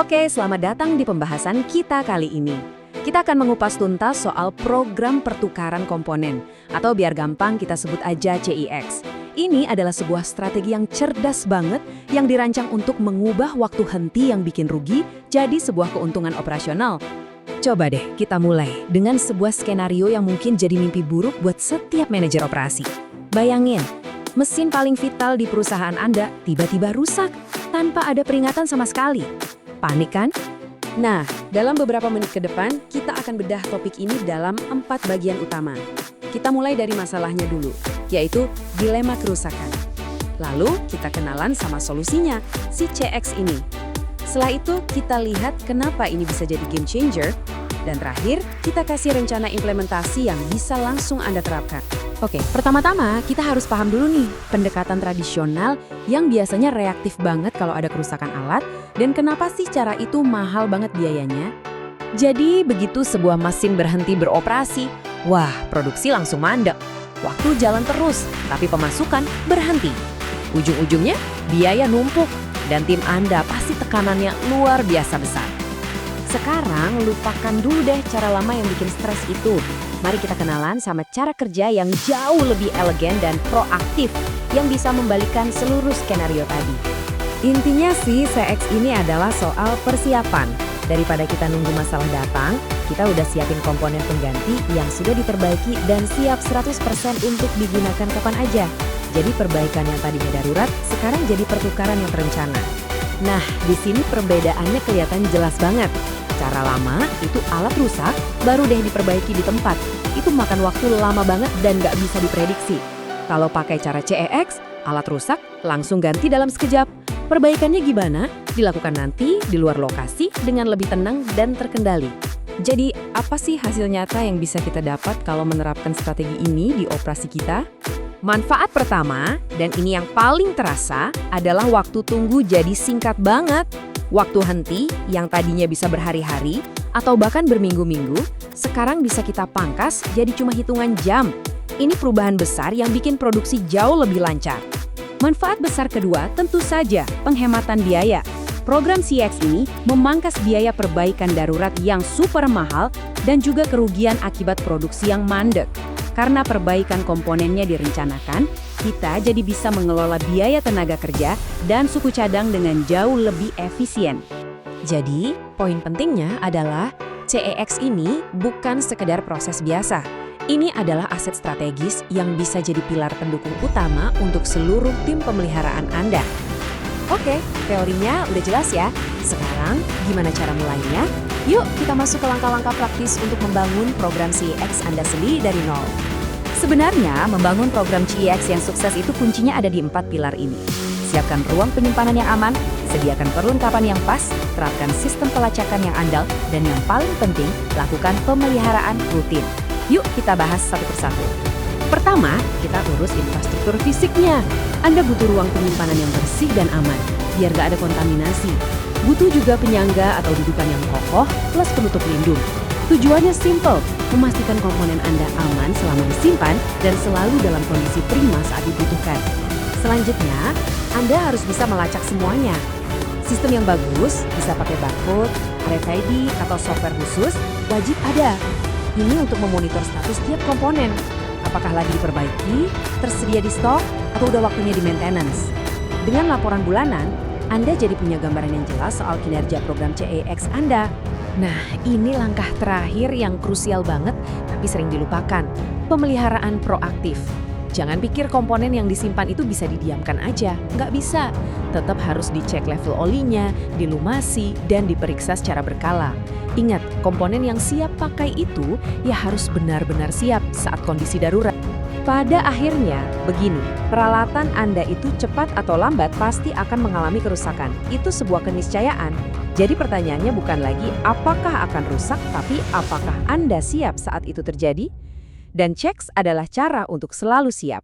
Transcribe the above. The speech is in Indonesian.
Oke, selamat datang di pembahasan kita kali ini. Kita akan mengupas tuntas soal program pertukaran komponen, atau biar gampang kita sebut aja CIX. Ini adalah sebuah strategi yang cerdas banget yang dirancang untuk mengubah waktu henti yang bikin rugi jadi sebuah keuntungan operasional. Coba deh kita mulai dengan sebuah skenario yang mungkin jadi mimpi buruk buat setiap manajer operasi. Bayangin, mesin paling vital di perusahaan Anda tiba-tiba rusak tanpa ada peringatan sama sekali. Panik kan? Nah, dalam beberapa menit ke depan, kita akan bedah topik ini dalam 4 bagian utama. Kita mulai dari masalahnya dulu, yaitu dilema kerusakan. Lalu, kita kenalan sama solusinya, si CX ini. Setelah itu, kita lihat kenapa ini bisa jadi game changer. Dan terakhir, kita kasih rencana implementasi yang bisa langsung Anda terapkan. Oke, pertama-tama kita harus paham dulu nih, pendekatan tradisional yang biasanya reaktif banget kalau ada kerusakan alat, dan kenapa sih cara itu mahal banget biayanya? Jadi, begitu sebuah mesin berhenti beroperasi, wah, produksi langsung mandek. Waktu jalan terus, tapi pemasukan berhenti. Ujung-ujungnya, biaya numpuk, dan tim Anda pasti tekanannya luar biasa besar. Sekarang, lupakan dulu deh cara lama yang bikin stres itu. Mari kita kenalan sama cara kerja yang jauh lebih elegan dan proaktif yang bisa membalikan seluruh skenario tadi. Intinya sih, CX ini adalah soal persiapan. Daripada kita nunggu masalah datang, kita udah siapin komponen pengganti yang sudah diperbaiki dan siap 100% untuk digunakan kapan aja. Jadi perbaikan yang tadinya darurat, sekarang jadi pertukaran yang terencana. Nah, di sini perbedaannya kelihatan jelas banget. Cara lama, itu alat rusak, baru deh diperbaiki di tempat. Itu makan waktu lama banget dan nggak bisa diprediksi. Kalau pakai cara CEX, alat rusak, langsung ganti dalam sekejap. Perbaikannya gimana? Dilakukan nanti di luar lokasi dengan lebih tenang dan terkendali. Jadi, apa sih hasil nyata yang bisa kita dapat kalau menerapkan strategi ini di operasi kita? Manfaat pertama, dan ini yang paling terasa, adalah waktu tunggu jadi singkat banget. Waktu henti yang tadinya bisa berhari-hari atau bahkan berminggu-minggu, sekarang bisa kita pangkas jadi cuma hitungan jam. Ini perubahan besar yang bikin produksi jauh lebih lancar. Manfaat besar kedua tentu saja penghematan biaya. Program CX ini memangkas biaya perbaikan darurat yang super mahal dan juga kerugian akibat produksi yang mandek. Karena perbaikan komponennya direncanakan, kita jadi bisa mengelola biaya tenaga kerja dan suku cadang dengan jauh lebih efisien. Jadi, poin pentingnya adalah CEX ini bukan sekedar proses biasa. Ini adalah aset strategis yang bisa jadi pilar pendukung utama untuk seluruh tim pemeliharaan Anda. Oke, teorinya udah jelas ya. Sekarang, gimana cara mulainya? Yuk, kita masuk ke langkah-langkah praktis untuk membangun program CX Anda sendiri dari nol. Sebenarnya, membangun program CX yang sukses itu kuncinya ada di 4 pilar ini. Siapkan ruang penyimpanan yang aman, sediakan perlengkapan yang pas, terapkan sistem pelacakan yang andal, dan yang paling penting, lakukan pemeliharaan rutin. Yuk kita bahas satu persatu. Pertama, kita urus infrastruktur fisiknya. Anda butuh ruang penyimpanan yang bersih dan aman, biar gak ada kontaminasi. Butuh juga penyangga atau dudukan yang kokoh, plus penutup pelindung. Tujuannya simple, memastikan komponen Anda aman selama disimpan dan selalu dalam kondisi prima saat dibutuhkan. Selanjutnya, Anda harus bisa melacak semuanya. Sistem yang bagus, bisa pakai barcode, RFID, atau software khusus, wajib ada. Ini untuk memonitor status tiap komponen. Apakah lagi diperbaiki, tersedia di stok, atau udah waktunya di maintenance. Dengan laporan bulanan, Anda jadi punya gambaran yang jelas soal kinerja program CEX Anda. Nah, ini langkah terakhir yang krusial banget, tapi sering dilupakan. Pemeliharaan proaktif. Jangan pikir komponen yang disimpan itu bisa didiamkan aja. Nggak bisa. Tetap harus dicek level olinya, dilumasi, dan diperiksa secara berkala. Ingat, komponen yang siap pakai itu ya harus benar-benar siap saat kondisi darurat. Pada akhirnya, begini, peralatan Anda itu cepat atau lambat pasti akan mengalami kerusakan. Itu sebuah keniscayaan. Jadi pertanyaannya bukan lagi apakah akan rusak, tapi apakah Anda siap saat itu terjadi? Dan CEX adalah cara untuk selalu siap.